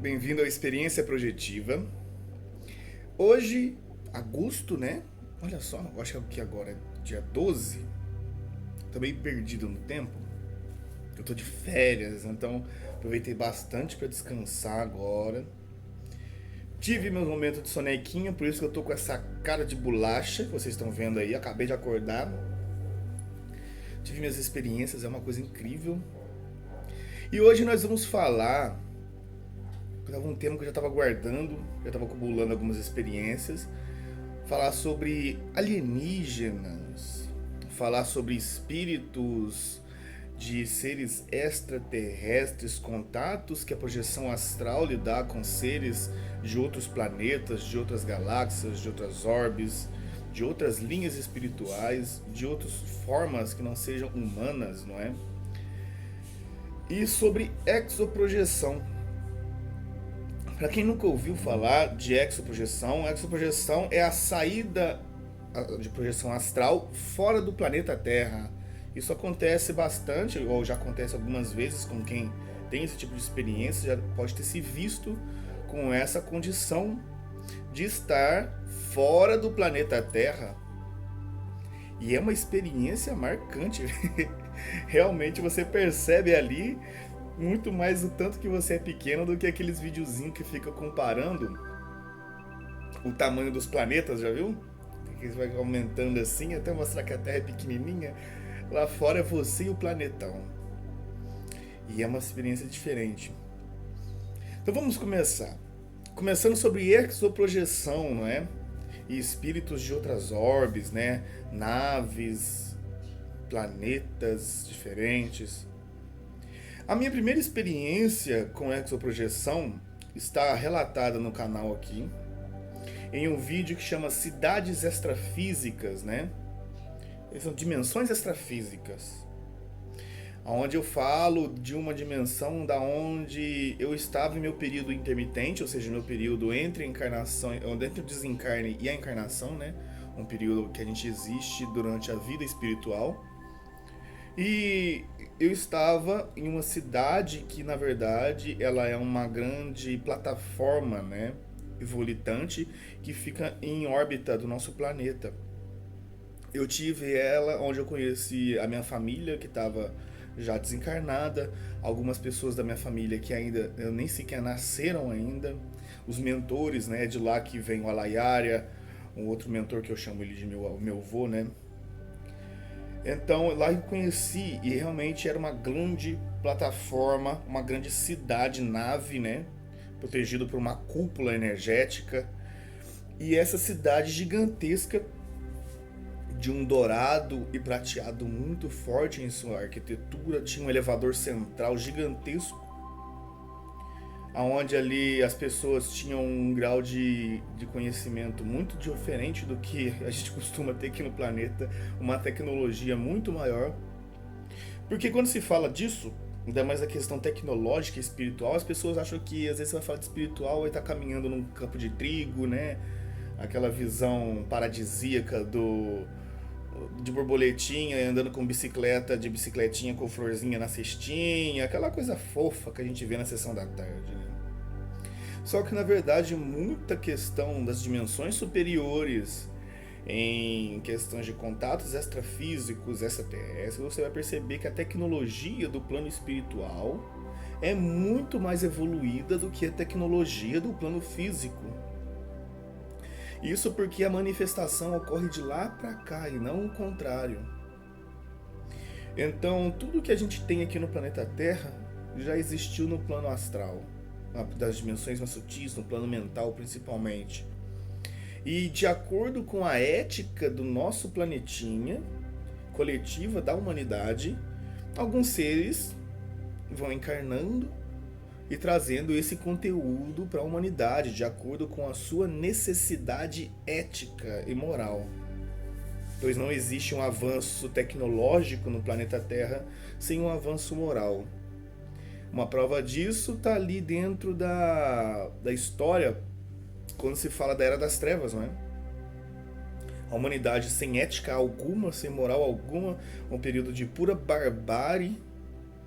Bem-vindo à Experiência Projetiva. Hoje, agosto, né? Olha só, eu acho que agora é dia 12. Tô meio perdido no tempo. Eu tô de férias, então aproveitei bastante para descansar agora. Tive meu momento de sonequinha, por isso que eu tô com essa cara de bolacha que vocês estão vendo aí. Acabei de acordar. Tive minhas experiências, é uma coisa incrível. E hoje nós vamos falar. Tava um tema que eu já estava guardando, já estava acumulando algumas experiências. Falar sobre alienígenas, falar sobre espíritos de seres extraterrestres, contatos que a projeção astral lhe dá com seres de outros planetas, de outras galáxias, de outras orbes, de outras linhas espirituais, de outras formas que não sejam humanas, não é? E sobre exoprojeção. Para quem nunca ouviu falar de exoprojeção é a saída de projeção astral fora do planeta Terra. Isso acontece bastante, ou já acontece algumas vezes com quem tem esse tipo de experiência, já pode ter se visto com essa condição de estar fora do planeta Terra. E é uma experiência marcante. Realmente você percebe ali muito mais o tanto que você é pequeno do que aqueles videozinhos que fica comparando o tamanho dos planetas, já viu? Que vai aumentando assim até mostrar que a Terra é pequenininha. Lá fora é você e o planetão. E é uma experiência diferente. Então vamos começar. Começando sobre exoprojeção, não é? E espíritos de outras orbes, né? Naves, planetas diferentes. A minha primeira experiência com exoprojeção está relatada no canal aqui, em um vídeo que chama Cidades Extrafísicas, né? São dimensões extrafísicas, onde eu falo de uma dimensão da onde eu estava em meu período intermitente, ou seja, meu período entre a encarnação, entre o desencarne e a encarnação, né? Um período que a gente existe durante a vida espiritual. E eu estava em uma cidade que, na verdade, ela é uma grande plataforma, né, evolitante, que fica em órbita do nosso planeta. Eu tive ela onde eu conheci a minha família, que estava já desencarnada, algumas pessoas da minha família que ainda eu nem sequer nasceram ainda, os mentores, né, de lá que vem o Alaiária, um outro mentor que eu chamo ele de meu avô, né. Então lá eu conheci e realmente era uma grande plataforma, uma grande cidade, nave, né? Protegido por uma cúpula energética. E essa cidade gigantesca, de um dourado e prateado muito forte em sua arquitetura, tinha um elevador central gigantesco, onde ali as pessoas tinham um grau de conhecimento muito diferente do que a gente costuma ter aqui no planeta, uma tecnologia muito maior. Porque quando se fala disso, ainda mais a questão tecnológica e espiritual, as pessoas acham que às vezes você vai falar de espiritual e está caminhando num campo de trigo, né? Aquela visão paradisíaca de borboletinha andando com bicicleta, de bicicletinha com florzinha na cestinha, aquela coisa fofa que a gente vê na sessão da tarde, né? Só que na verdade muita questão das dimensões superiores em questões de contatos extrafísicos, extraterrestres, você vai perceber que a tecnologia do plano espiritual é muito mais evoluída do que a tecnologia do plano físico. Isso porque a manifestação ocorre de lá para cá e não o contrário. Então, tudo que a gente tem aqui no planeta Terra já existiu no plano astral, das dimensões mais sutis, no plano mental principalmente. E de acordo com a ética do nosso planetinha, coletiva da humanidade, alguns seres vão encarnando e trazendo esse conteúdo para a humanidade, de acordo com a sua necessidade ética e moral. Pois não existe um avanço tecnológico no planeta Terra sem um avanço moral. Uma prova disso está ali dentro da história, quando se fala da Era das Trevas, não é? A humanidade sem ética alguma, sem moral alguma, um período de pura barbárie.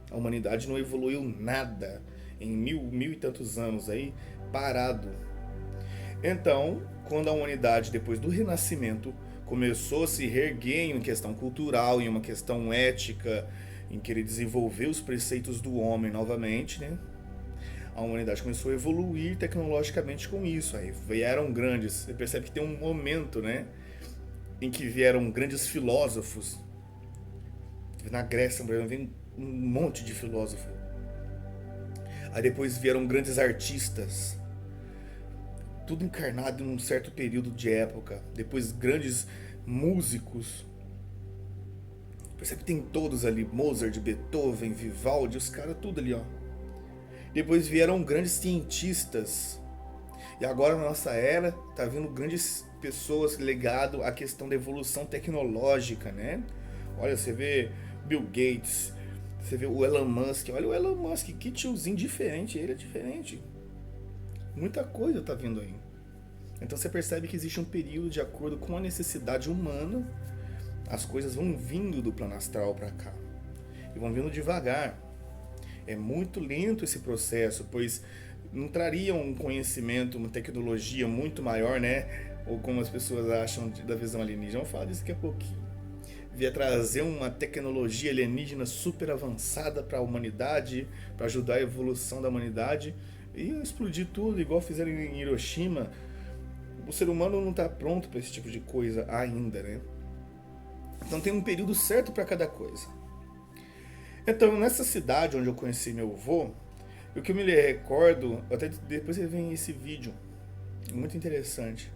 A humanidade não evoluiu nada. em mil e tantos anos aí, parado. Então, quando a humanidade, depois do Renascimento, começou a se reerguer em uma questão cultural, em uma questão ética, em querer desenvolver os preceitos do homem novamente, né? A humanidade começou a evoluir tecnologicamente com isso. Aí vieram grandes, você percebe que tem um momento, né, em que vieram grandes filósofos. Na Grécia, por exemplo, vem um monte de filósofo. Aí depois vieram grandes artistas, tudo encarnado em um certo período de época. Depois grandes músicos. Percebe que tem todos ali, Mozart, Beethoven, Vivaldi, os caras tudo ali, ó. Depois vieram grandes cientistas. E agora na nossa era tá vindo grandes pessoas ligadas à questão da evolução tecnológica, né? Olha, você vê Bill Gates, você vê o Elon Musk. Olha o Elon Musk, que tiozinho diferente, ele é diferente. Muita coisa tá vindo aí. Então você percebe que existe um período de acordo com a necessidade humana, as coisas vão vindo do plano astral para cá. E vão vindo devagar. É muito lento esse processo, pois não traria um conhecimento, uma tecnologia muito maior, né? Ou como as pessoas acham da visão alienígena. Vamos falar disso daqui a pouquinho. Via trazer uma tecnologia alienígena super avançada para a humanidade, para ajudar a evolução da humanidade, e explodir tudo, igual fizeram em Hiroshima. O ser humano não está pronto para esse tipo de coisa ainda, né? Então tem um período certo para cada coisa. Então, nessa cidade onde eu conheci meu avô, o que eu me recordo, até depois vem esse vídeo, muito interessante.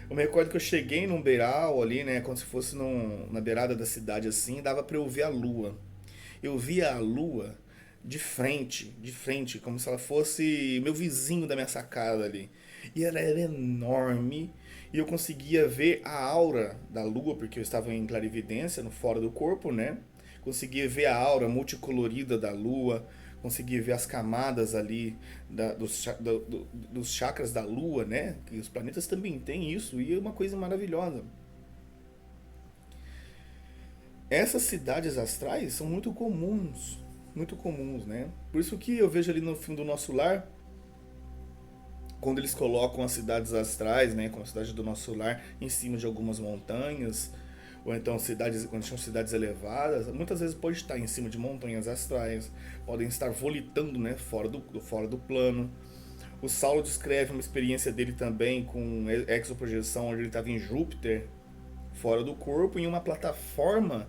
Eu me recordo que eu cheguei num beiral ali, né, como se fosse na beirada da cidade assim, dava pra eu ver a lua. Eu via a lua de frente, como se ela fosse meu vizinho da minha sacada ali. E ela era enorme, e eu conseguia ver a aura da lua, porque eu estava em clarividência, no fora do corpo, né? Conseguia ver a aura multicolorida da lua, conseguia ver as camadas ali dos chakras da lua, né? Que os planetas também têm isso, e é uma coisa maravilhosa. Essas cidades astrais são muito comuns, né? Por isso que eu vejo ali no filme do Nosso Lar, quando eles colocam as cidades astrais, né, como a cidade do Nosso Lar, em cima de algumas montanhas, ou então cidades, quando são cidades elevadas, muitas vezes pode estar em cima de montanhas astrais, podem estar volitando, né, fora do plano. O Saulo descreve uma experiência dele também com exoprojeção, onde ele estava em Júpiter, fora do corpo, em uma plataforma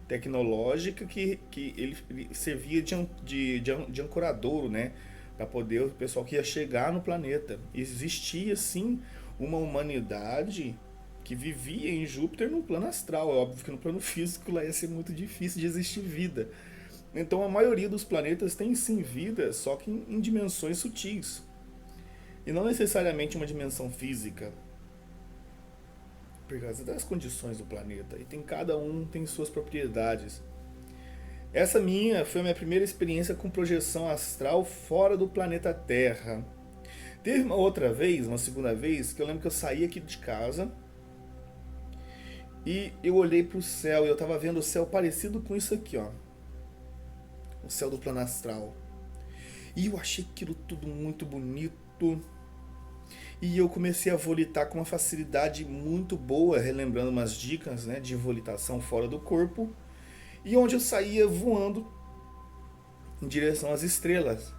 tecnológica que ele servia de ancoradouro, né, para poder o pessoal que ia chegar no planeta. Existia sim uma humanidade que vivia em Júpiter no plano astral. É óbvio que no plano físico lá ia ser muito difícil de existir vida. Então a maioria dos planetas tem sim vida, só que em dimensões sutis. E não necessariamente uma dimensão física, por causa das condições do planeta. E cada um tem suas propriedades. Essa foi a minha primeira experiência com projeção astral fora do planeta Terra. Teve uma outra vez, uma segunda vez, que eu lembro que eu saí aqui de casa e eu olhei para o céu e eu estava vendo o céu parecido com isso aqui, ó. O céu do plano astral. E eu achei aquilo tudo muito bonito. E eu comecei a volitar com uma facilidade muito boa, relembrando umas dicas, né, de volitação fora do corpo. E onde eu saía voando em direção às estrelas.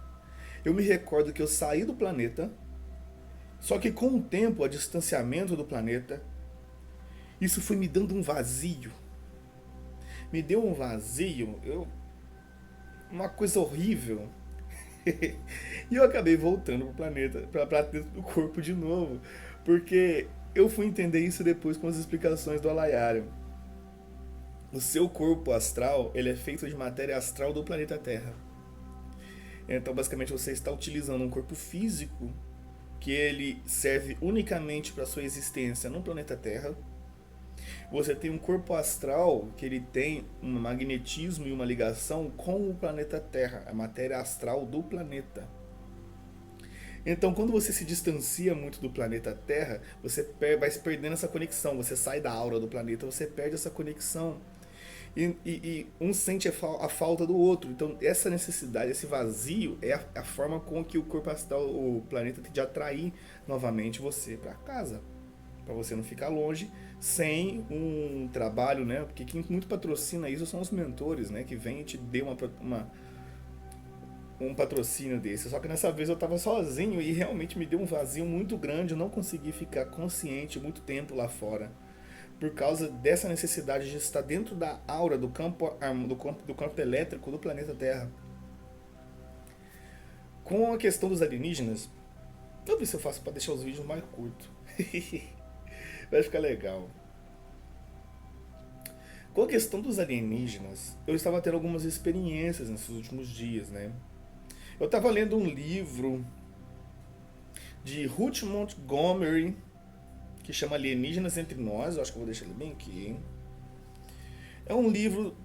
Eu me recordo que eu saí do planeta, só que com o tempo, o distanciamento do planeta, isso foi me dando um vazio. Me deu um vazio, uma coisa horrível. E eu acabei voltando pro planeta, pra dentro do corpo de novo, porque eu fui entender isso depois com as explicações do Alayário. O seu corpo astral, ele é feito de matéria astral do planeta Terra. Então, basicamente, você está utilizando um corpo físico que ele serve unicamente para sua existência no planeta Terra. Você tem um corpo astral que ele tem um magnetismo e uma ligação com o planeta Terra, a matéria astral do planeta. Então, quando você se distancia muito do planeta Terra, você vai se perdendo essa conexão. Você sai da aura do planeta, você perde essa conexão. E um sente a falta do outro. Então, essa necessidade, esse vazio, é a forma com que o corpo astral, o planeta, tem de atrair novamente você para casa. Para você não ficar longe sem um trabalho, né? Porque quem muito patrocina isso são os mentores, né? Que vem e te dê um patrocínio desse. Só que nessa vez eu estava sozinho e realmente me deu um vazio muito grande. Eu não consegui ficar consciente muito tempo lá fora. Por causa dessa necessidade de estar dentro da aura do campo elétrico do planeta Terra. Com a questão dos alienígenas, eu ver se eu faço para deixar os vídeos mais curtos. Vai ficar legal. Com a questão dos alienígenas, eu estava tendo algumas experiências nesses últimos dias, né? Eu estava lendo um livro de Ruth Montgomery que chama Alienígenas Entre Nós. Eu acho que eu vou deixar ele bem aqui, hein? É um livro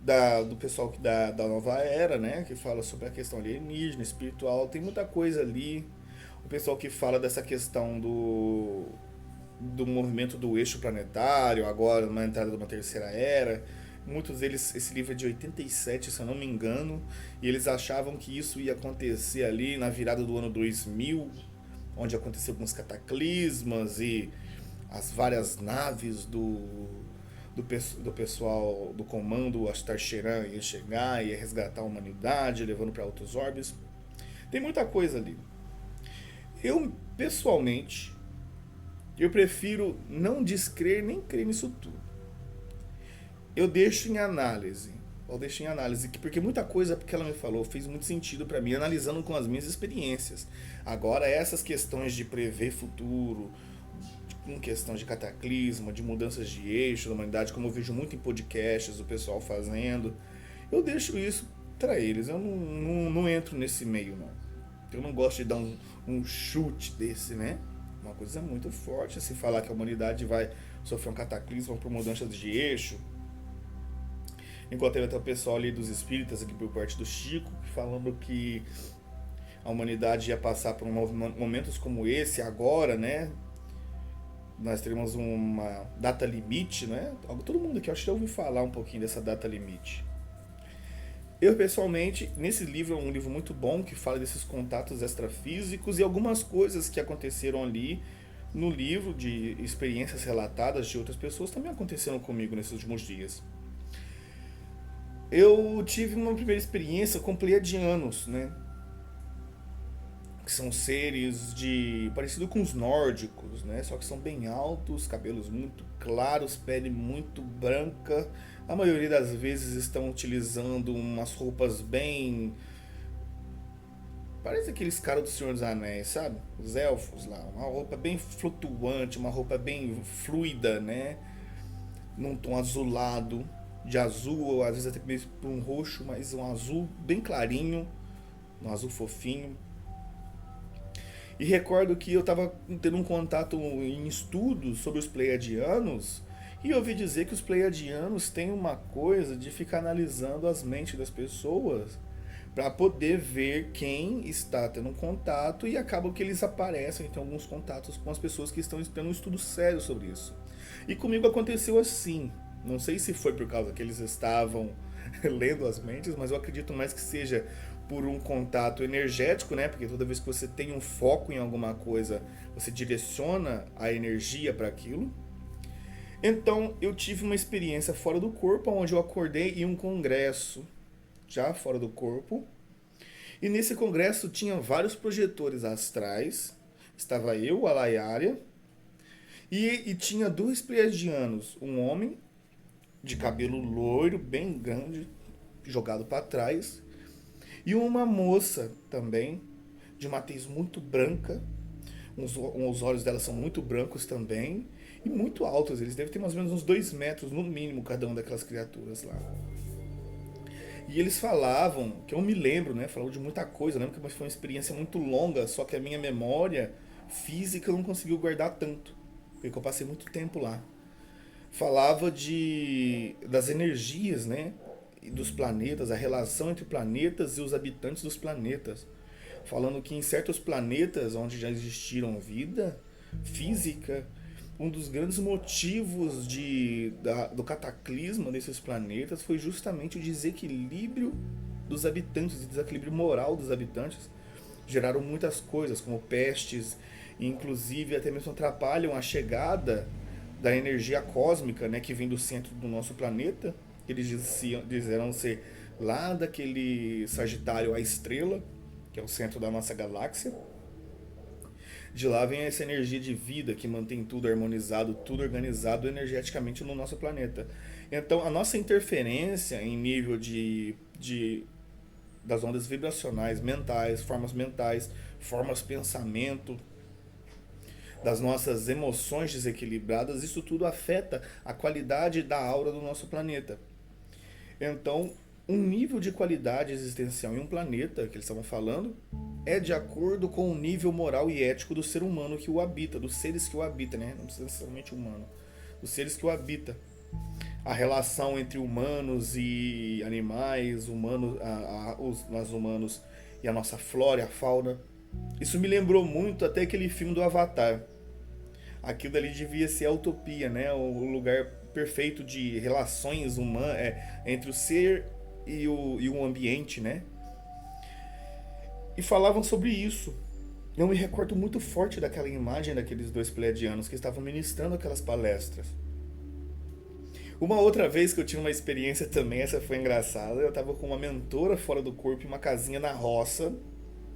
do pessoal da nova era, né? Que fala sobre a questão alienígena, espiritual. Tem muita coisa ali. O pessoal que fala dessa questão do movimento do eixo planetário, agora na entrada de uma terceira era. Muitos deles, esse livro é de 87, se eu não me engano, e eles achavam que isso ia acontecer ali na virada do ano 2000, onde aconteceu alguns cataclismas e as várias naves do pessoal do comando Astar Sheran ia chegar e ia resgatar a humanidade, levando para outros orbes. Tem muita coisa ali. Eu, pessoalmente, eu prefiro não descrer nem crer nisso tudo. Eu deixo em análise. Porque muita coisa que ela me falou fez muito sentido para mim, analisando com as minhas experiências. Agora, essas questões de prever futuro, em questão de cataclisma, de mudanças de eixo da humanidade, como eu vejo muito em podcasts o pessoal fazendo, eu deixo isso para eles. Eu não entro nesse meio, não. Eu não gosto de dar um chute desse, né? Uma coisa muito forte se falar que a humanidade vai sofrer um cataclisma por mudanças de eixo. Encontrei até o pessoal ali dos espíritas, aqui por parte do Chico, falando que a humanidade ia passar por momentos como esse agora, né? Nós teremos uma data limite, né? Todo mundo aqui, eu acho que já ouviu falar um pouquinho dessa data limite. Eu, pessoalmente, nesse livro, é um livro muito bom, que fala desses contatos extrafísicos e algumas coisas que aconteceram ali no livro, de experiências relatadas de outras pessoas, também aconteceram comigo nesses últimos dias. Eu tive uma primeira experiência com pleiadianos, né? Que são seres parecido com os nórdicos, né? Só que são bem altos, cabelos muito claros, pele muito branca. A maioria das vezes estão utilizando umas roupas bem... Parece aqueles caras do Senhor dos Anéis, sabe? Os elfos lá. Uma roupa bem flutuante, uma roupa bem fluida, né? Num tom azulado, de azul, ou às vezes até mesmo por um roxo, mas um azul bem clarinho, um azul fofinho. E recordo que eu estava tendo um contato em estudos sobre os pleiadianos e ouvi dizer que os pleiadianos têm uma coisa de ficar analisando as mentes das pessoas para poder ver quem está tendo um contato, e acaba que eles aparecem, tem alguns contatos com as pessoas que estão tendo um estudo sério sobre isso. E comigo aconteceu assim. Não sei se foi por causa que eles estavam lendo as mentes, mas eu acredito mais que seja por um contato energético, né? Porque toda vez que você tem um foco em alguma coisa, você direciona a energia para aquilo. Então, eu tive uma experiência fora do corpo, onde eu acordei em um congresso, já fora do corpo. E nesse congresso tinha vários projetores astrais. Estava eu, a Layária, e tinha dois pleiadianos, um homem de cabelo loiro, bem grande, jogado para trás, e uma moça também, de uma tez muito branca, os olhos dela são muito brancos também, e muito altos. Eles devem ter mais ou menos uns 2 metros no mínimo, cada uma daquelas criaturas lá. E eles falavam, que eu me lembro, né? Falavam de muita coisa, eu lembro que foi uma experiência muito longa, só que a minha memória física não conseguiu guardar tanto, porque eu passei muito tempo lá. Falava das energias, né? E dos planetas, a relação entre planetas e os habitantes dos planetas. Falando que em certos planetas onde já existiram vida física, um dos grandes motivos do cataclisma desses planetas foi justamente o desequilíbrio dos habitantes, o desequilíbrio moral dos habitantes. Geraram muitas coisas, como pestes, e inclusive até mesmo atrapalham a chegada da energia cósmica, né, que vem do centro do nosso planeta. Eles disseram ser lá daquele Sagitário, a estrela, que é o centro da nossa galáxia. De lá vem essa energia de vida que mantém tudo harmonizado, tudo organizado energeticamente no nosso planeta. Então, a nossa interferência em nível das ondas vibracionais, mentais, formas de pensamento, das nossas emoções desequilibradas, isso tudo afeta a qualidade da aura do nosso planeta. Então, um nível de qualidade existencial em um planeta, que eles estavam falando, é de acordo com o nível moral e ético do ser humano que o habita, dos seres que o habitam, né? Não precisa necessariamente humano, dos seres que o habitam. A relação entre humanos e animais, nós humanos e a nossa flora e a fauna. Isso me lembrou muito até aquele filme do Avatar. Aquilo dali devia ser a utopia, né? O lugar perfeito de relações humanas entre o ser e o ambiente, né? E falavam sobre isso. Eu me recordo muito forte daquela imagem daqueles dois pleiadianos que estavam ministrando aquelas palestras. Uma outra vez que eu tive uma experiência também, essa foi engraçada, eu estava com uma mentora fora do corpo em uma casinha na roça,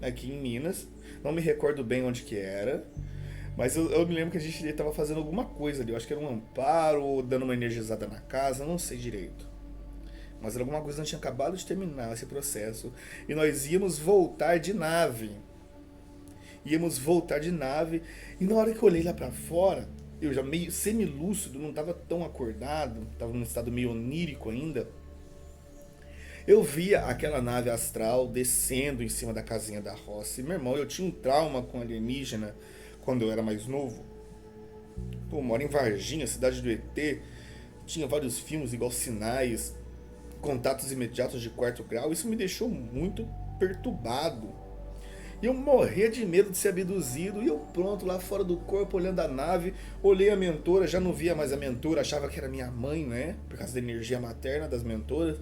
aqui em Minas. Não me recordo bem onde que era, mas eu me lembro que a gente estava fazendo alguma coisa ali. Eu acho que era um amparo, ou dando uma energizada na casa, não sei direito. Mas era alguma coisa que a gente tinha acabado de terminar esse processo. E nós íamos voltar de nave. E na hora que eu olhei lá pra fora, eu já meio semilúcido, não estava tão acordado, estava num estado meio onírico ainda. Eu via aquela nave astral descendo em cima da casinha da roça. E, meu irmão, eu tinha um trauma com alienígena quando eu era mais novo. Pô, eu moro em Varginha, cidade do ET. Tinha vários filmes igual Sinais, Contatos Imediatos de Quarto Grau. Isso me deixou muito perturbado. E eu morria de medo de ser abduzido. E eu pronto, lá fora do corpo, olhando a nave. Olhei a mentora, já não via mais a mentora. Achava que era minha mãe, né? Por causa da energia materna das mentoras.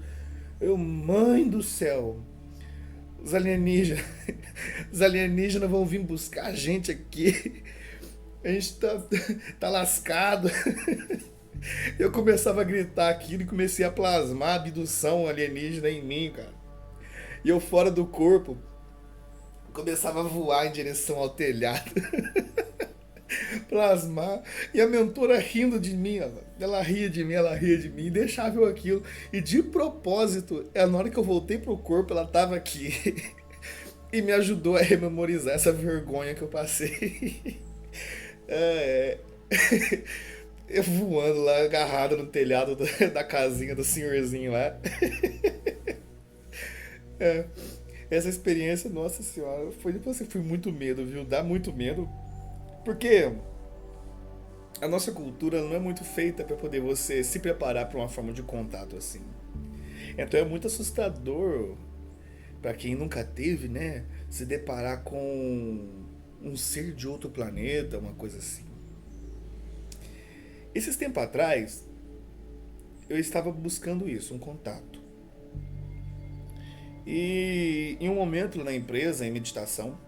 Mãe do céu, os alienígenas, os alienígenas vão vir buscar a gente aqui. A gente tá lascado. Eu começava a gritar aquilo e comecei a plasmar a abdução alienígena em mim, cara. E eu fora do corpo, começava a voar em direção ao telhado. Plasmar. E a mentora rindo de mim, ó. Ela ria de mim, e deixava eu aquilo. E de propósito, na hora que eu voltei pro corpo, ela tava aqui. E me ajudou a rememorizar essa vergonha que eu passei. É. Eu voando lá, agarrado no telhado da casinha do senhorzinho lá. É. Essa experiência, nossa senhora, foi muito medo, viu? Dá muito medo. Porque a nossa cultura não é muito feita para poder você se preparar para uma forma de contato assim. Então é muito assustador para quem nunca teve, né, se deparar com um ser de outro planeta, uma coisa assim. Esses tempos atrás, eu estava buscando isso, um contato. E em um momento na empresa, em meditação,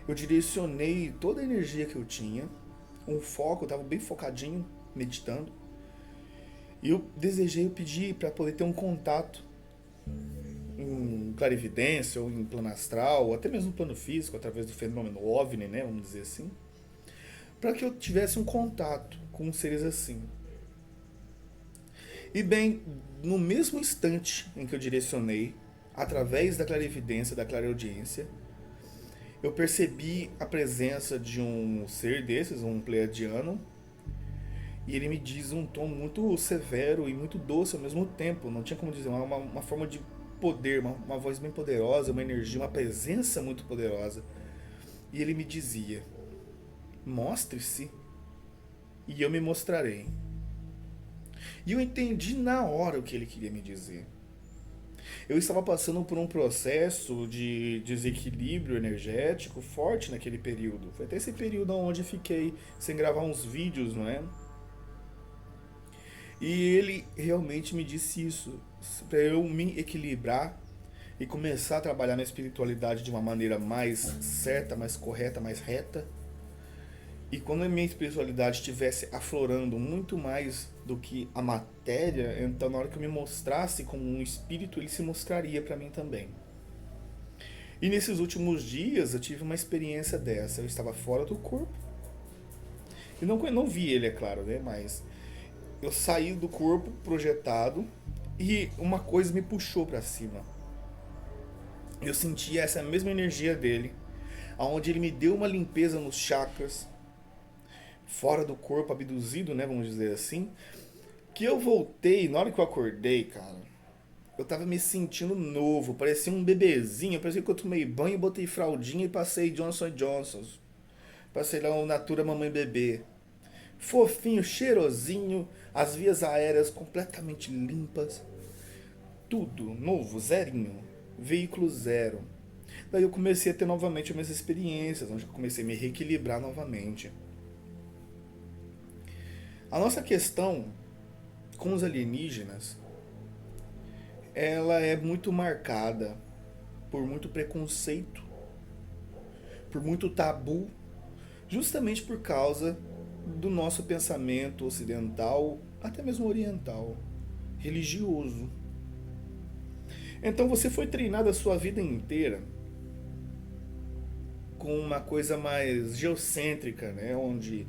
eu direcionei toda a energia que eu tinha, um foco, eu estava bem focadinho, meditando. E eu pedi para poder ter um contato em clarividência, ou em plano astral, ou até mesmo plano físico, através do fenômeno OVNI, né, vamos dizer assim. Para que eu tivesse um contato com seres assim. E bem, no mesmo instante em que eu direcionei, através da clarividência, da clareaudiência, eu percebi a presença de um ser desses, um pleiadiano, e ele me diz um tom muito severo e muito doce ao mesmo tempo. Não tinha como dizer, uma forma de poder, uma voz bem poderosa, uma energia, uma presença muito poderosa. E ele me dizia: mostre-se e eu me mostrarei. E eu entendi na hora o que ele queria me dizer. eu estava passando por um processo de desequilíbrio energético forte naquele período. Foi até esse período onde fiquei sem gravar uns vídeos, não é? E ele realmente me disse isso, para eu me equilibrar e começar a trabalhar na espiritualidade de uma maneira mais certa, mais correta, mais reta. E quando a minha espiritualidade estivesse aflorando muito mais do que a matéria, então na hora que eu me mostrasse como um espírito, ele se mostraria para mim também. E nesses últimos dias eu tive uma experiência dessa. Eu estava fora do corpo. E não vi ele, é claro, né? Mas eu saí do corpo projetado e uma coisa me puxou para cima. Eu senti essa mesma energia dele, aonde ele me deu uma limpeza nos chakras, fora do corpo, abduzido, né, vamos dizer assim, que eu voltei, na hora que eu acordei, cara, eu tava me sentindo novo, parecia um bebezinho, parecia que eu tomei banho, botei fraldinha e passei Johnson Johnson. Passei lá o Natura Mamãe Bebê. Fofinho, cheirosinho, as vias aéreas completamente limpas, tudo novo, zerinho, veículo zero. Daí eu comecei a ter novamente as minhas experiências, onde eu comecei a me reequilibrar novamente. A nossa questão com os alienígenas, ela é muito marcada por muito preconceito, por muito tabu, justamente por causa do nosso pensamento ocidental, até mesmo oriental, religioso. Então você foi treinado a sua vida inteira com uma coisa mais geocêntrica, né? Onde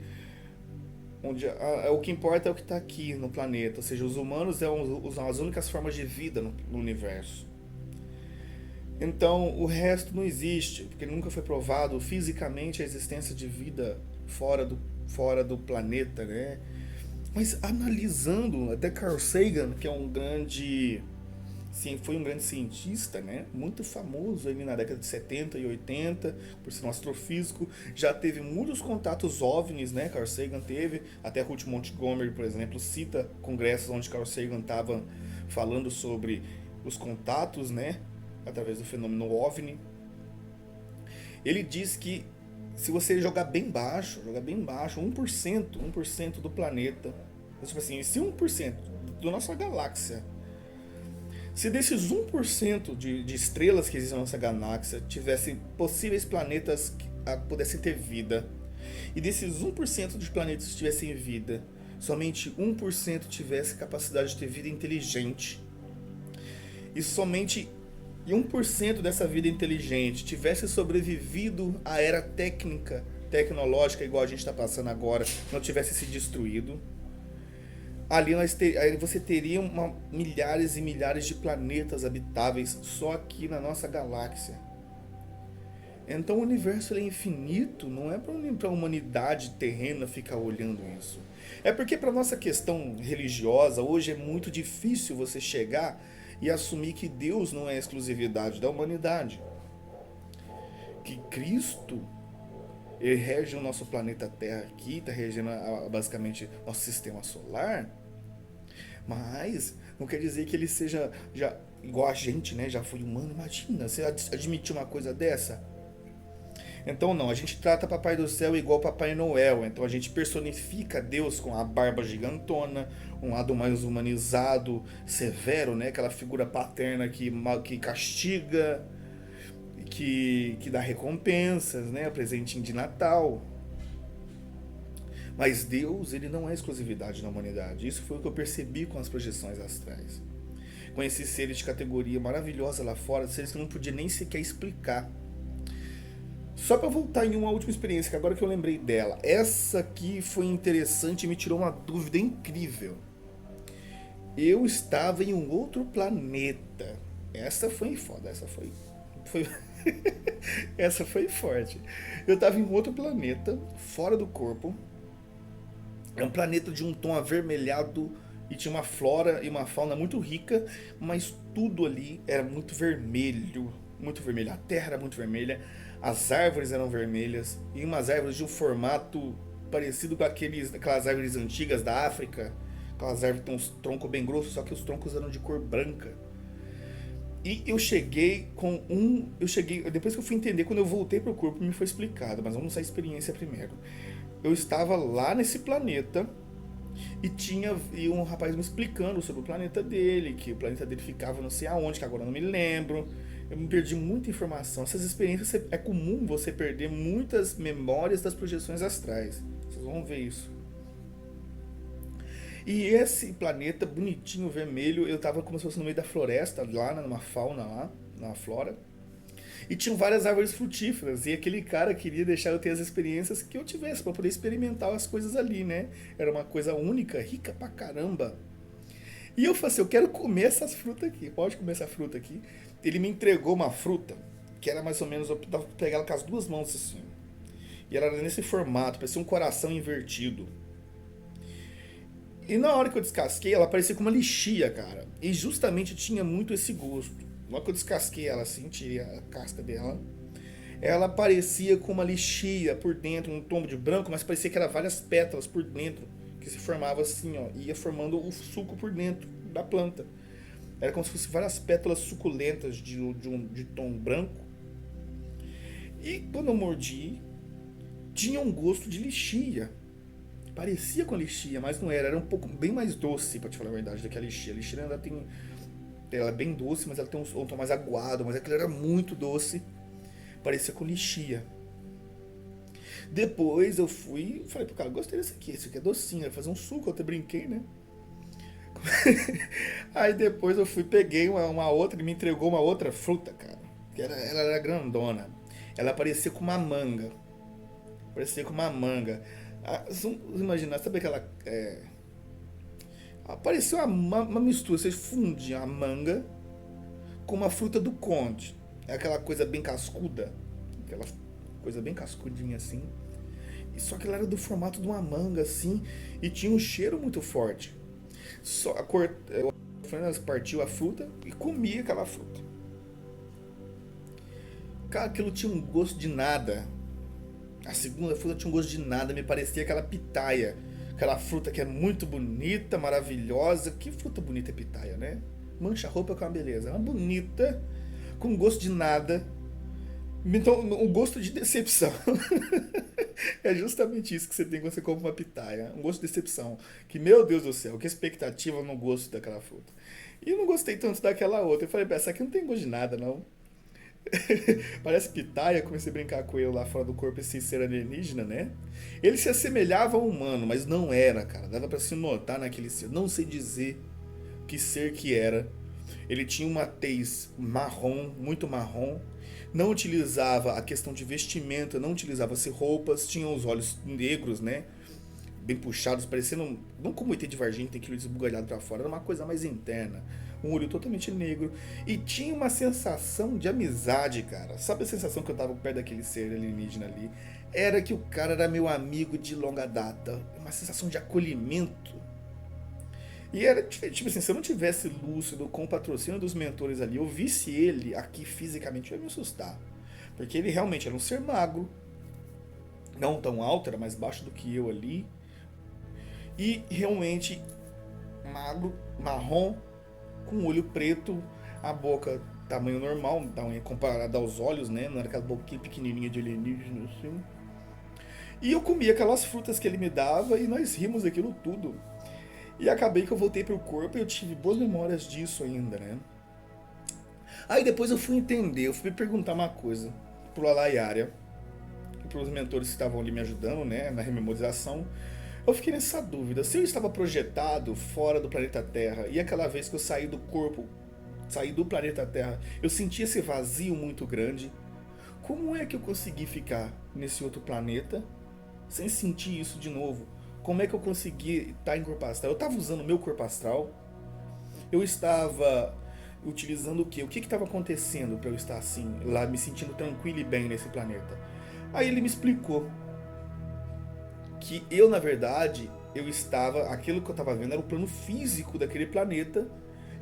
o que importa é o que está aqui no planeta, ou seja, os humanos são as únicas formas de vida no universo. Então o resto não existe, porque nunca foi provado fisicamente a existência de vida fora do planeta, né? Mas analisando, até Carl Sagan, que é um grande, sim, foi um grande cientista, né? Muito famoso ali na década de 70 e 80, por ser um astrofísico, já teve muitos contatos OVNIs, né? Carl Sagan teve, até Ruth Montgomery, por exemplo, cita congressos onde Carl Sagan estava falando sobre os contatos, né? Através do fenômeno OVNI. Ele diz que se você jogar bem baixo, 1% do planeta, tipo assim, se 1% da nossa galáxia, se desses 1% de estrelas que existem na nossa galáxia tivessem possíveis planetas que pudessem ter vida, e desses 1% dos planetas tivessem vida, somente 1% tivesse capacidade de ter vida inteligente, e somente 1% dessa vida inteligente tivesse sobrevivido à era tecnológica igual a gente está passando agora, não tivesse se destruído, ali você teria milhares e milhares de planetas habitáveis só aqui na nossa galáxia. Então o universo é infinito, não é para a humanidade terrena ficar olhando isso. É porque para nossa questão religiosa, hoje é muito difícil você chegar e assumir que Deus não é a exclusividade da humanidade. Que Cristo, ele rege o nosso planeta Terra aqui, está regendo basicamente nosso sistema solar, mas não quer dizer que ele seja já igual a gente, né? Já foi humano, imagina, você admitir uma coisa dessa? Então não, a gente trata Papai do Céu igual Papai Noel. Então a gente personifica Deus com a barba gigantona, um lado mais humanizado, severo, né? Aquela figura paterna que castiga, que dá recompensas, né? O presentinho de Natal. Mas Deus, ele não é exclusividade da humanidade. Isso foi o que eu percebi com as projeções astrais. Conheci seres de categoria maravilhosa lá fora, seres que eu não podia nem sequer explicar. Só para voltar em uma última experiência, que agora que eu lembrei dela. Essa aqui foi interessante e me tirou uma dúvida incrível. Eu estava em um outro planeta. Essa foi foda, essa foi essa foi forte. Eu estava em outro planeta, fora do corpo. É um planeta de um tom avermelhado e tinha uma flora e uma fauna muito rica, mas tudo ali era muito vermelho, muito vermelho. A terra era muito vermelha. As árvores eram vermelhas, e umas árvores de um formato parecido com aquelas árvores antigas da África. Aquelas árvores que têm uns troncos bem grossos, só que os troncos eram de cor branca. E eu cheguei com um. Eu cheguei. Depois que eu fui entender, quando eu voltei pro corpo, me foi explicado, mas vamos usar a experiência primeiro. Eu estava lá nesse planeta e um rapaz me explicando sobre o planeta dele, que o planeta dele ficava não sei aonde, que agora eu não me lembro. Eu me perdi muita informação. Essas experiências é comum você perder muitas memórias das projeções astrais. Vocês vão ver isso. E esse planeta bonitinho, vermelho, eu tava como se fosse no meio da floresta, lá numa fauna lá, na flora. E tinham várias árvores frutíferas. E aquele cara queria deixar eu ter as experiências que eu tivesse, para poder experimentar as coisas ali, né? Era uma coisa única, rica pra caramba. E eu falei assim, eu quero comer essas frutas aqui. Pode comer essa fruta aqui. Ele me entregou uma fruta, que era mais ou menos, eu dava pra pegar ela com as duas mãos assim. E ela era nesse formato, parecia um coração invertido. E na hora que eu descasquei, ela parecia com uma lixia, cara. E justamente tinha muito esse gosto. Na hora que eu descasquei ela assim, tirei a casca dela, ela parecia com uma lixia por dentro, um tombo de branco, mas parecia que era várias pétalas por dentro, que se formava assim, ó, ia formando o suco por dentro da planta. Era como se fossem várias pétalas suculentas de tom branco. E quando eu mordi, tinha um gosto de lixia. Parecia com a lixia, mas não era. Era um pouco bem mais doce, pra te falar a verdade, do que a lixia. A lixia ainda tem. Ela é bem doce, mas ela tem um tom mais aguado. Mas aquilo era muito doce. Parecia com lixia. Depois eu fui. Falei pro cara, gostei desse aqui. Esse aqui é docinho. Vai fazer um suco, eu até brinquei, né? Aí depois eu fui, peguei uma outra. Ele me entregou uma outra fruta, cara. Ela era grandona. Ela parecia com uma manga. Parecia com uma manga. Vamos imaginar, sabe aquela. Apareceu uma mistura, vocês fundiam a manga com uma fruta do conde. É aquela coisa bem cascuda. Aquela coisa bem cascudinha assim. E só que ela era do formato de uma manga assim. E tinha um cheiro muito forte. Só a Fernandes partiu a fruta e comia aquela fruta. Cara, aquilo tinha um gosto de nada. A segunda fruta tinha um gosto de nada, me parecia aquela pitaia. Aquela fruta que é muito bonita, maravilhosa. Que fruta bonita é pitaia, né? Mancha a roupa com uma beleza. É uma bonita, com gosto de nada. Então, um gosto de decepção. É justamente isso que você tem quando você compra uma pitaia. Um gosto de decepção. Que, meu Deus do céu, que expectativa no gosto daquela fruta. E eu não gostei tanto daquela outra. Eu falei, essa aqui não tem gosto de nada, não. Parece pitaia, comecei a brincar com ele lá fora do corpo, esse ser alienígena, né? Ele se assemelhava a um humano, mas não era, cara. Dava pra se notar naquele ser. Não sei dizer que ser que era. Ele tinha uma tez marrom, muito marrom. Não utilizava a questão de vestimenta, não utilizava-se roupas. Tinha os olhos negros, né? Bem puxados, parecendo. Não como o ET de Varginha, tem aquilo esbugalhado pra fora. Era uma coisa mais interna. Um olho totalmente negro. E tinha uma sensação de amizade, cara. Sabe a sensação que eu tava perto daquele ser alienígena ali? Era que o cara era meu amigo de longa data. Uma sensação de acolhimento. E era tipo assim, se eu não tivesse lúcido com o patrocínio dos mentores ali, eu visse ele aqui fisicamente, eu ia me assustar. Porque ele realmente era um ser magro. Não tão alto, era mais baixo do que eu ali. E realmente magro, marrom, com o olho preto, a boca tamanho normal, comparada aos olhos, né? Não era aquela boquinha pequenininha de alienígena assim. E eu comia aquelas frutas que ele me dava e nós rimos daquilo tudo. E acabei que eu voltei pro corpo e eu tive boas memórias disso ainda, né? Aí depois eu fui entender, eu fui perguntar uma coisa pro Alaiária e pros mentores que estavam ali me ajudando, né? Na rememorização. Eu fiquei nessa dúvida, se eu estava projetado fora do planeta Terra e aquela vez que eu saí do corpo, saí do planeta Terra, eu senti esse vazio muito grande, como é que eu consegui ficar nesse outro planeta sem sentir isso de novo? Como é que eu consegui estar em corpo astral? Eu estava usando o meu corpo astral, eu estava utilizando o quê? O que estava acontecendo para eu estar assim, lá me sentindo tranquilo e bem nesse planeta? Aí ele me explicou que eu, na verdade, aquilo que eu estava vendo era o plano físico daquele planeta.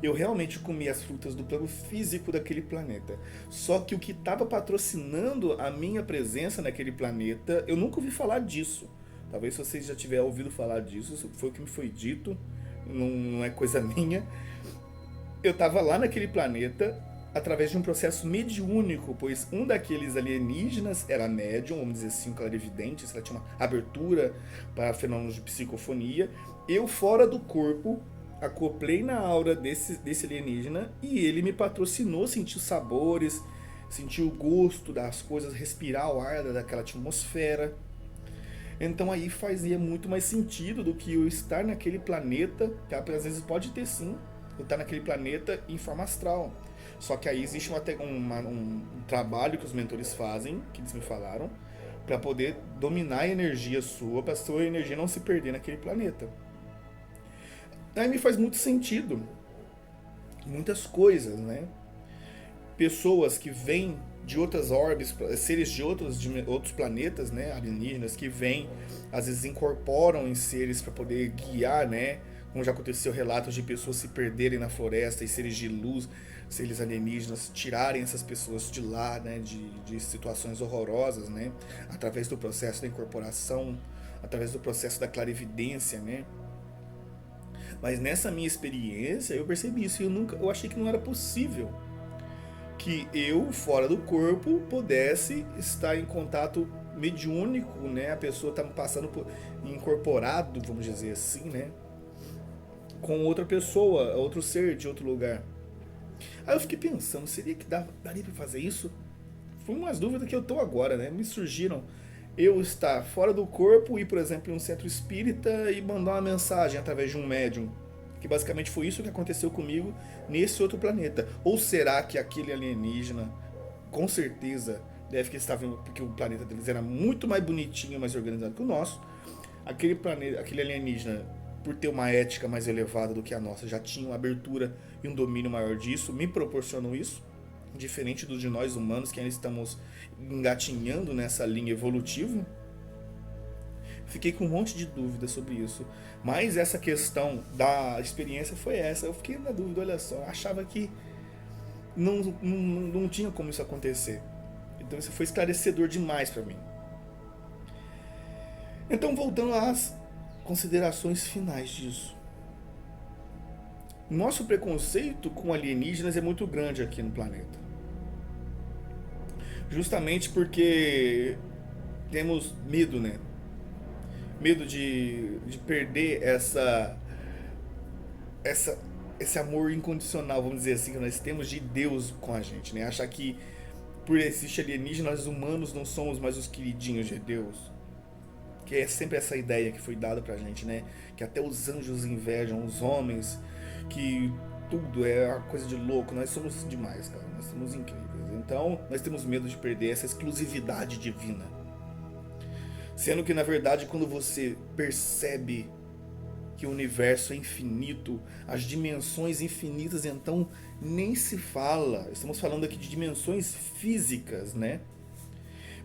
Eu realmente comia as frutas do plano físico daquele planeta. Só que o que estava patrocinando a minha presença naquele planeta, eu nunca ouvi falar disso. Talvez se vocês já tiverem ouvido falar disso, isso foi o que me foi dito, não é coisa minha. Eu estava lá naquele planeta através de um processo mediúnico, pois um daqueles alienígenas era médium, vamos dizer assim, um clarividente, ela tinha uma abertura para fenômenos de psicofonia. Eu, fora do corpo, acoplei na aura desse alienígena e ele me patrocinou, senti os sabores, senti o gosto das coisas, respirar o ar daquela atmosfera. Então aí fazia muito mais sentido do que eu estar naquele planeta, que às vezes pode ter sim, eu estar naquele planeta em forma astral. Só que aí existe um trabalho que os mentores fazem, que eles me falaram, para poder dominar a energia sua, para a sua energia não se perder naquele planeta. Aí me faz muito sentido muitas coisas, né? Pessoas que vêm de outras orbes, seres de outros planetas, né, alienígenas, que vêm, às vezes incorporam em seres para poder guiar, né? Como já aconteceu relatos de pessoas se perderem na floresta e seres de luz, seres alienígenas, tirarem essas pessoas de lá, né, de situações horrorosas, né, através do processo da incorporação, através do processo da clarividência, né. Mas nessa minha experiência eu percebi isso e eu achei que não era possível que eu, fora do corpo, pudesse estar em contato mediúnico, né, a pessoa está passando por incorporado, vamos dizer assim, né, com outra pessoa, outro ser de outro lugar. Aí eu fiquei pensando, seria que daria pra fazer isso? Foi umas dúvidas que eu tô agora, né? Me surgiram. Eu estar fora do corpo, ir, por exemplo, em um centro espírita e mandar uma mensagem através de um médium. Que basicamente foi isso que aconteceu comigo nesse outro planeta. Ou será que aquele alienígena, com certeza, deve que estava porque o planeta deles era muito mais bonitinho, mais organizado que o nosso. Aquele alienígena, por ter uma ética mais elevada do que a nossa, já tinha uma abertura e um domínio maior disso, me proporcionam isso, diferente do de nós humanos, que ainda estamos engatinhando nessa linha evolutiva. Fiquei com um monte de dúvidas sobre isso, mas essa questão da experiência foi essa. Eu fiquei na dúvida, olha só, achava que não tinha como isso acontecer. Então isso foi esclarecedor demais para mim. Então, voltando às considerações finais disso. Nosso preconceito com alienígenas é muito grande aqui no planeta. Justamente porque temos medo, né? Medo de perder esse amor incondicional, vamos dizer assim, que nós temos de Deus com a gente, né? Achar que por existir alienígena, nós humanos não somos mais os queridinhos de Deus. Que é sempre essa ideia que foi dada pra gente, né? Que até os anjos invejam os homens, que tudo é uma coisa de louco. Nós somos demais, cara. Nós somos incríveis. Então, nós temos medo de perder essa exclusividade divina. Sendo que, na verdade, quando você percebe que o universo é infinito, as dimensões infinitas, então nem se fala. Estamos falando aqui de dimensões físicas, né?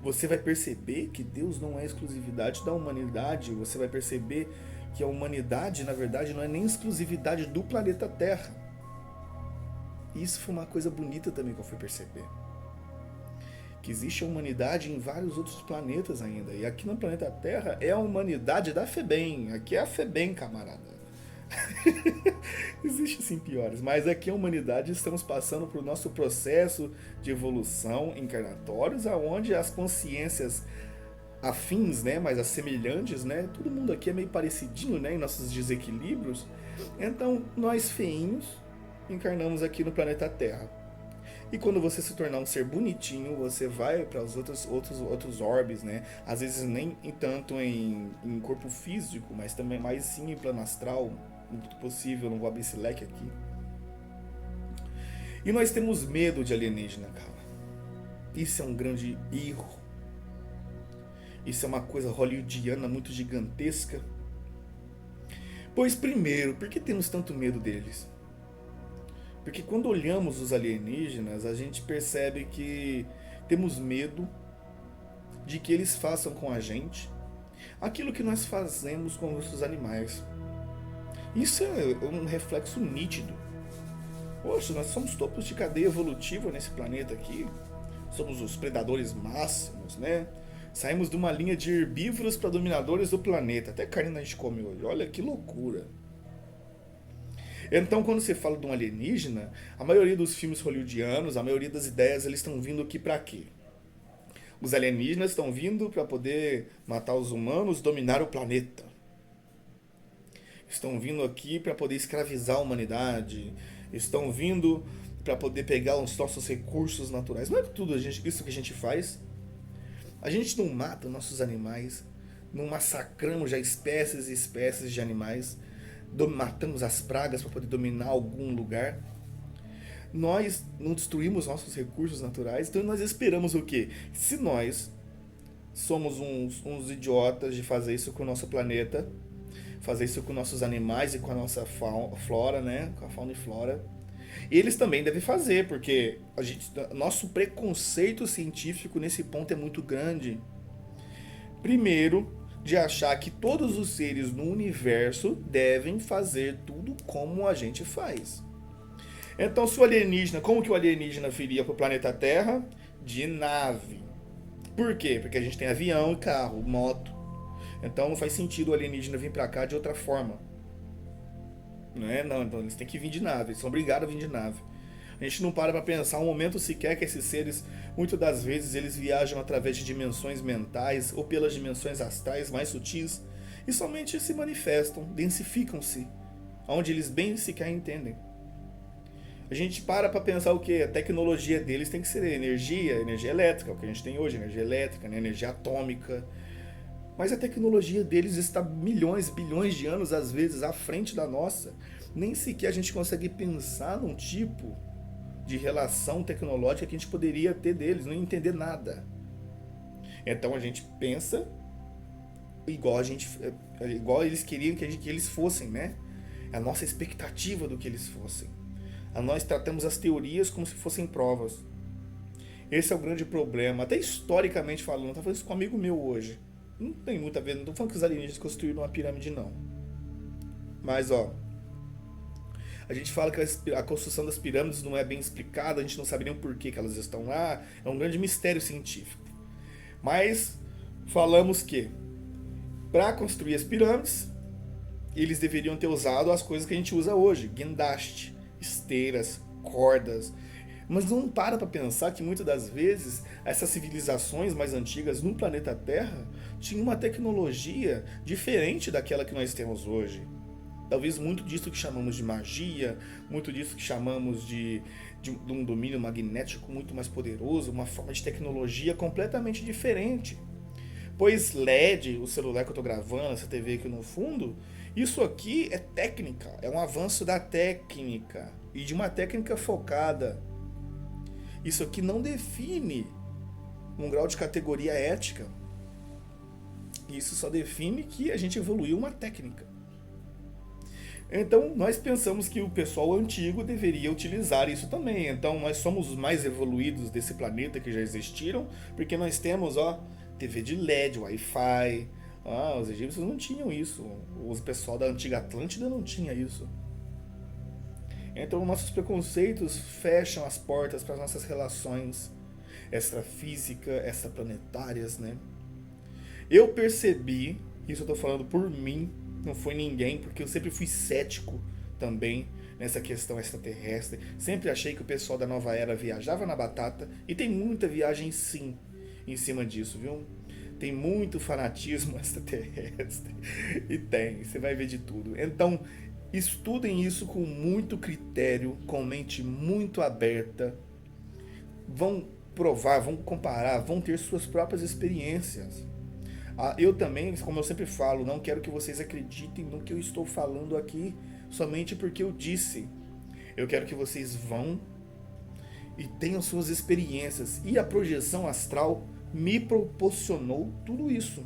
Você vai perceber que Deus não é exclusividade da humanidade. Você vai perceber que a humanidade, na verdade, não é nem exclusividade do planeta Terra. E isso foi uma coisa bonita também que eu fui perceber. Que existe a humanidade em vários outros planetas ainda. E aqui no planeta Terra é a humanidade da FEBEM. Aqui é a FEBEM, camarada. Existe sim piores, mas aqui a humanidade estamos passando por nosso processo de evolução encarnatórios, aonde as consciências afins, né, mas as semelhantes, né, todo mundo aqui é meio parecidinho, né, em nossos desequilíbrios. Então nós feinhos encarnamos aqui no planeta Terra. E quando você se tornar um ser bonitinho, você vai para os outros orbes, né? Às vezes nem tanto em corpo físico, mas também mais sim em plano astral, muito possível, não vou abrir esse leque aqui. E nós temos medo de alienígena, cara. Isso é um grande erro. Isso é uma coisa hollywoodiana muito gigantesca. Pois primeiro, por que temos tanto medo deles? Porque quando olhamos os alienígenas, a gente percebe que temos medo de que eles façam com a gente aquilo que nós fazemos com nossos animais. Isso é um reflexo nítido. Poxa, nós somos topos de cadeia evolutiva nesse planeta aqui. Somos os predadores máximos, né? Saímos de uma linha de herbívoros para dominadores do planeta. Até carne a gente come hoje. Olha que loucura. Então, quando você fala de um alienígena, a maioria dos filmes hollywoodianos, a maioria das ideias, eles estão vindo aqui para quê? Os alienígenas estão vindo para poder matar os humanos, dominar o planeta. Estão vindo aqui para poder escravizar a humanidade. Estão vindo para poder pegar os nossos recursos naturais. Não é tudo isso que a gente faz. A gente não mata nossos animais, não massacramos já espécies e espécies de animais, matamos as pragas para poder dominar algum lugar. Nós não destruímos nossos recursos naturais, então nós esperamos o quê? Se nós somos uns idiotas de fazer isso com o nosso planeta, fazer isso com nossos animais e com a nossa flora, né? Com a fauna e flora. E eles também devem fazer, porque nosso preconceito científico nesse ponto é muito grande. Primeiro, de achar que todos os seres no universo devem fazer tudo como a gente faz. Então, se o alienígena, como que o alienígena viria para o planeta Terra? De nave. Por quê? Porque a gente tem avião e carro, moto. Então não faz sentido o alienígena vir para cá de outra forma. Não é? Não, então eles têm que vir de nave, eles são obrigados a vir de nave. A gente não para pensar um momento sequer que esses seres, muitas das vezes, eles viajam através de dimensões mentais ou pelas dimensões astrais mais sutis e somente se manifestam, densificam-se, onde eles bem sequer entendem. A gente para pensar o que? A tecnologia deles tem que ser energia elétrica, o que a gente tem hoje, energia elétrica, né? Energia atômica. Mas a tecnologia deles está milhões, bilhões de anos, às vezes, à frente da nossa. Nem sequer a gente consegue pensar num tipo de relação tecnológica que a gente poderia ter deles, não entender nada. Então a gente pensa igual eles queriam que eles fossem, né? É a nossa expectativa do que eles fossem. Nós tratamos as teorias como se fossem provas. Esse é o grande problema. Até historicamente falando, eu estava falando isso com um amigo meu hoje. Não tem muito a ver, não estou falando que os alienígenas construíram uma pirâmide, não. Mas, a gente fala que a construção das pirâmides não é bem explicada, a gente não sabe nem o porquê que elas estão lá, é um grande mistério científico. Mas falamos que para construir as pirâmides, eles deveriam ter usado as coisas que a gente usa hoje, guindaste, esteiras, cordas. Mas não para pensar que muitas das vezes essas civilizações mais antigas no planeta Terra tinham uma tecnologia diferente daquela que nós temos hoje. Talvez muito disso que chamamos de magia, muito disso que chamamos de um domínio magnético muito mais poderoso, uma forma de tecnologia completamente diferente. Pois LED, o celular que eu estou gravando, essa TV aqui no fundo, isso aqui é técnica, é um avanço da técnica e de uma técnica focada. Isso aqui não define um grau de categoria ética. Isso só define que a gente evoluiu uma técnica. Então, nós pensamos que o pessoal antigo deveria utilizar isso também. Então, nós somos os mais evoluídos desse planeta que já existiram, porque nós temos, TV de LED, Wi-Fi. Os egípcios não tinham isso. O pessoal da antiga Atlântida não tinha isso. Então, nossos preconceitos fecham as portas para as nossas relações extrafísica, extraplanetárias, né? Eu percebi, isso eu tô falando por mim, não foi ninguém, porque eu sempre fui cético também nessa questão extraterrestre. Sempre achei que o pessoal da nova era viajava na batata, e tem muita viagem sim em cima disso, viu? Tem muito fanatismo extraterrestre, e tem, você vai ver de tudo. Então, estudem isso com muito critério, com mente muito aberta. Vão provar, vão comparar, vão ter suas próprias experiências. Eu também, como eu sempre falo, não quero que vocês acreditem no que eu estou falando aqui somente porque eu disse. Eu quero que vocês vão e tenham suas experiências. E a projeção astral me proporcionou tudo isso.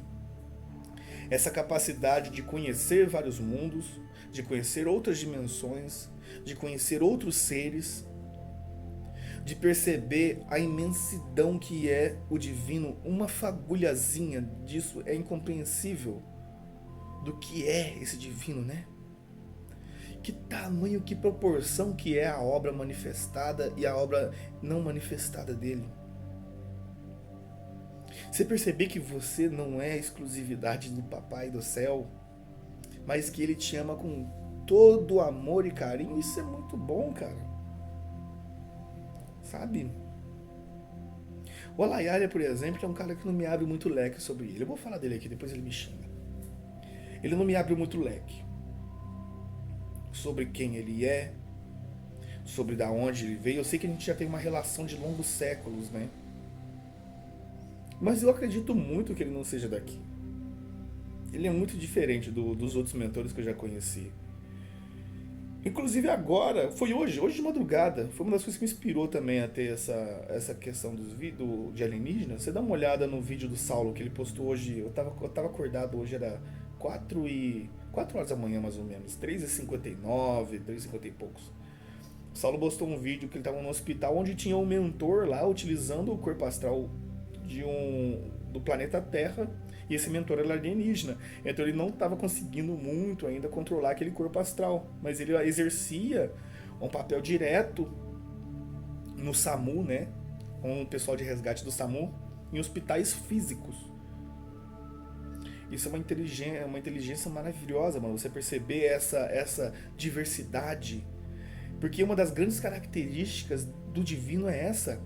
Essa capacidade de conhecer vários mundos, de conhecer outras dimensões, de conhecer outros seres, de perceber a imensidão que é o divino. Uma fagulhazinha disso é incompreensível do que é esse divino, né? Que tamanho, que proporção que é a obra manifestada e a obra não manifestada dele. Você perceber que você não é exclusividade do Papai do Céu, mas que ele te ama com todo amor e carinho. Isso é muito bom, cara. Sabe? O Alayalha, por exemplo, é um cara que não me abre muito leque sobre ele. Eu vou falar dele aqui, depois ele me xinga. Ele não me abre muito leque sobre quem ele é, sobre da onde ele veio. Eu sei que a gente já tem uma relação de longos séculos, né? Mas eu acredito muito que ele não seja daqui. Ele é muito diferente dos outros mentores que eu já conheci. Inclusive agora, foi hoje de madrugada, foi uma das coisas que me inspirou também a ter essa questão dos vídeos de alienígenas. Você dá uma olhada no vídeo do Saulo que ele postou hoje. Eu tava acordado hoje, era 4 horas da manhã mais ou menos, 3h59, 3h50 e poucos. O Saulo postou um vídeo que ele estava no hospital onde tinha um mentor lá utilizando o corpo astral do planeta Terra, e esse mentor era alienígena. Então ele não estava conseguindo muito ainda controlar aquele corpo astral, mas ele exercia um papel direto no SAMU, né, com o pessoal de resgate do SAMU, em hospitais físicos. Isso é uma inteligência maravilhosa, mano, você perceber essa diversidade. Porque uma das grandes características do divino é essa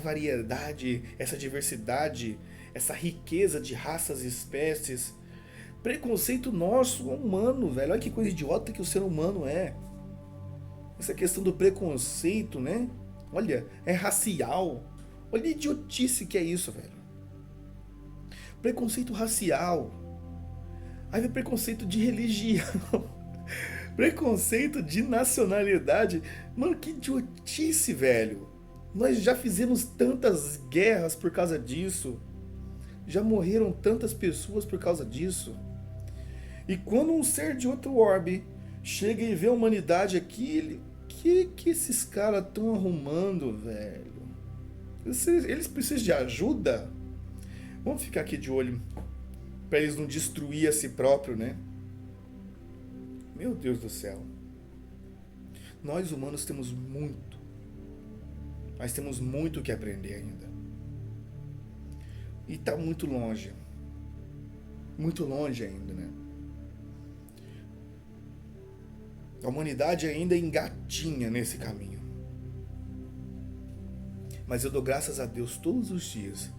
variedade, essa diversidade, essa riqueza de raças e espécies. Preconceito nosso, humano, velho. Olha que coisa idiota que o ser humano é. Essa questão do preconceito, né? Olha, é racial. Olha a idiotice que é isso, velho. Preconceito racial. Aí vem preconceito de religião. Preconceito de nacionalidade. Mano, que idiotice, velho. Nós já fizemos tantas guerras por causa disso. Já morreram tantas pessoas por causa disso. E quando um ser de outro orbe chega e vê a humanidade aqui, que esses caras estão arrumando, velho? Eles precisam de ajuda? Vamos ficar aqui de olho para eles não destruir a si próprio, né? Meu Deus do céu. Nós humanos temos muito, mas temos muito que aprender ainda. E tá muito longe. Muito longe ainda, né? A humanidade ainda engatinha nesse caminho. Mas eu dou graças a Deus todos os dias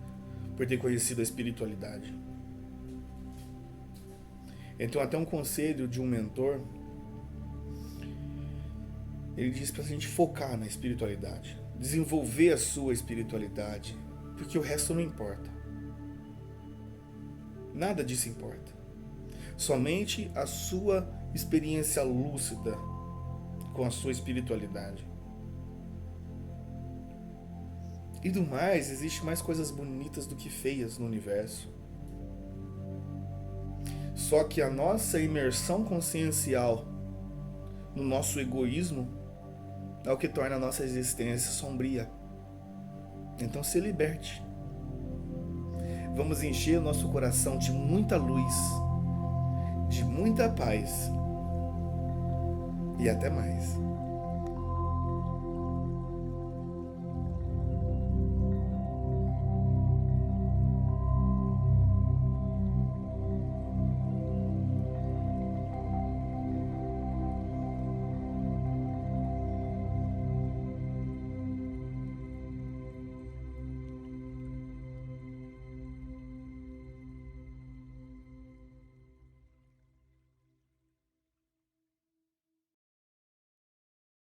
por ter conhecido a espiritualidade. Então até um conselho de um mentor, ele diz pra gente focar na espiritualidade, desenvolver a sua espiritualidade, porque o resto não importa. Nada disso importa. Somente a sua experiência lúcida com a sua espiritualidade. E do mais, existe mais coisas bonitas do que feias no universo. Só que a nossa imersão consciencial no nosso egoísmo é o que torna a nossa existência sombria. Então se liberte. Vamos encher o nosso coração de muita luz, de muita paz. E até mais.